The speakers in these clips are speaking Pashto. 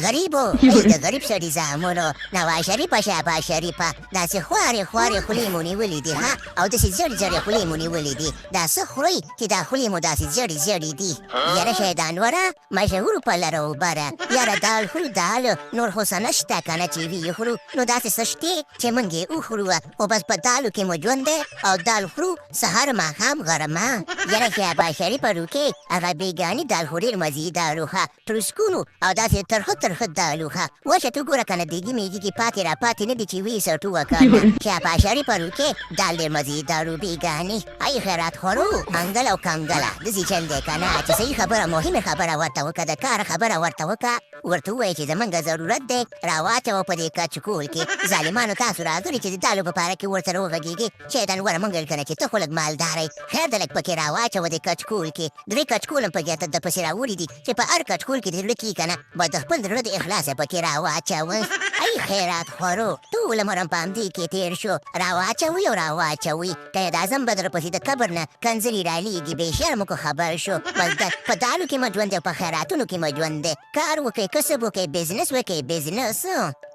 غریبو د غریب سړي زامنو نواز شریفه شهباز شریفه داسې خوارې خوارې خولې مو نیولې دي ها او داسې زړې زړې خولې مو نیولې دي دا څه خورئ چې دا خولې مو داسې زړې زړې دي یاره شهید انوره مشهورو په لره وبره یاره دال خورو دال نور خو څه نشته که نه چې ویې خورو نو داسې څه شتې چې موږ یې وخورو خو بس په دالو کې مو ژوند دی او دال خورو سهار ماښام غرمه یاره شهباز شریفه روکې هغه بېګاني دال خو ډېر مزېدارو ښه ترسکونو او داسې ترخه دالو ښه وشه تو ګوره که نه دیګي میګي کې پاتې را پاتې نه دي چې ویې سټو وکړه شهباز شریفه روکې دال ډېر مزېدارو بېګاني ای خیرات خورو انګل او کنګله داسې چل دی که نه چې صحیح خبره مهمه خبره ورته وکړه د کار خبره ورته وکړه ورته ووایه چې زمونږ ضرورت دی راواچوه په دې کچکول کې ظالمانو تاسو راغلي چې د دالو په باره کې ورسره وغږېږي شاید انوره موږ ویل که نه چې ته خو لږ مالداری خیر د لږ پکې راواچوه د کچکول کې درې کچکول هم پکې د پسې راوړي دي چې په هر کچکول کې د زړه کي که نه به د خپل زړه د اخلاصه پکې راواچوه ای خیرات خورو ټول عمر هم په همدې کې تېر شو راواچوئ او راواچوئ قید اعظم به درپسې د قبر نه کنځلې رالیږي بې شرمو که خبر شو بس په دالو کې مو ژوند دی او په خیراتونو کې مو ژوند دی کار وکئ کسب وکئ بزنس وکئ بزنس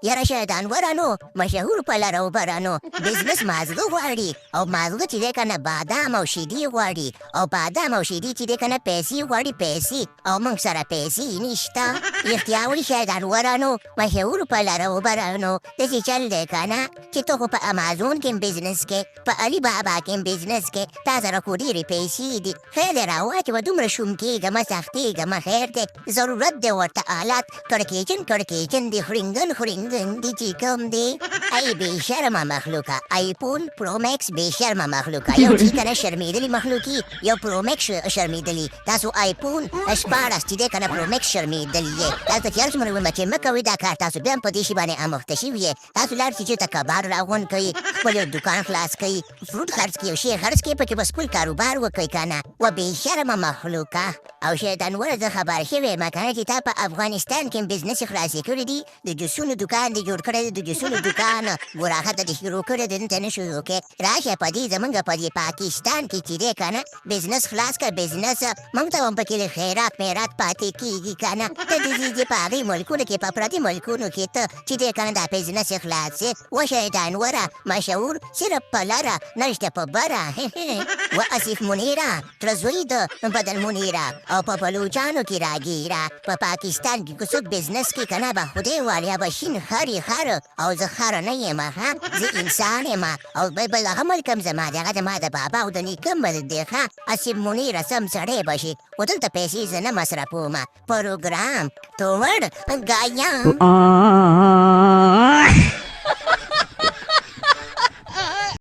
یاره شاید انورانو مشهورو په لره وبرانو بزنس مازغه غواړي او مازغه چې دی که نه بادام او شیدې غواړي او بادام او شیدې چې دی که نه پیسې غواړي پیسې او موږ سره پیسې نشته رښتیا وایي شاید انورانو مشهورو په لره وبرانو داسې چل دی که نه چې ته خو په امازون کې بزنس کې په علي بابا کې بزنس کې تا سره خو ډېرې پیسې دي خیر دی راواچوه دومره شوم کېږه مه سختېږه مه خیر دی ضرورت دی ورته آلات کړکېچن دی خورینګن دی چې کوم دی ای بې شرمه مخلوقه ایفون پرو میکس بې شرمه مخلوقه یو چې که نه شرمېدلي مخلوقي یو پرو میکس شرمېدلي تاسو ایفون 16 چې دی که نه پرو میکس شرمېدلي یې تاسو ته تیار څومره ویمه چې مه کوئ دا کار تاسو بیا هم په دې شي باندې اموخته شوي یې تاسو لاړ شئ چېرته کبار راغونډ کوئ خپل یو دوکان خلاص کوئ فروټ خرڅ کړئ یو شی خرڅ کړئ پکې بس خپل کاروبار وکړئ که نه و بې شرمه مخلوقه او شاید انوره زه خبر شوی یم که نه چې تا په افغانستان کې بزنس خلاصې کړي دي د جوسونو دوکان دې جوړ کړی دی د جوسونو دوکان ګوره هلته دې شروع کړی دی دلته نه شروع کړې راشه په دې زمونږ په دې پاکستان کې چې دی که نه بزنس خلاص کړه بزنس موږ ته هم پکې د خیرات میرات پاتې کېږي که نه ته دې په هغې ملکونو کې په پردي ملکونو کې ته چې دی که نه دا بزنس خلاصې و شاید انوره مشهور صرف په لره نشته په بره و اسیف منیره ترزوی د بدل منیره او په بلوچانو کې راګیره په پاکستان کې که څوک بزنس کې که نه به خدای والیا به شین خرې خر او زه خره نه یم ښه زه انسان یم او بل هغه ملک هم زما دی هغه زما د بابا او د نیکه ملک دی ښه اسیف منیره سم سړی به شي خو دلته پیسې زه نه مصرفوم پروګرام توړ ګایم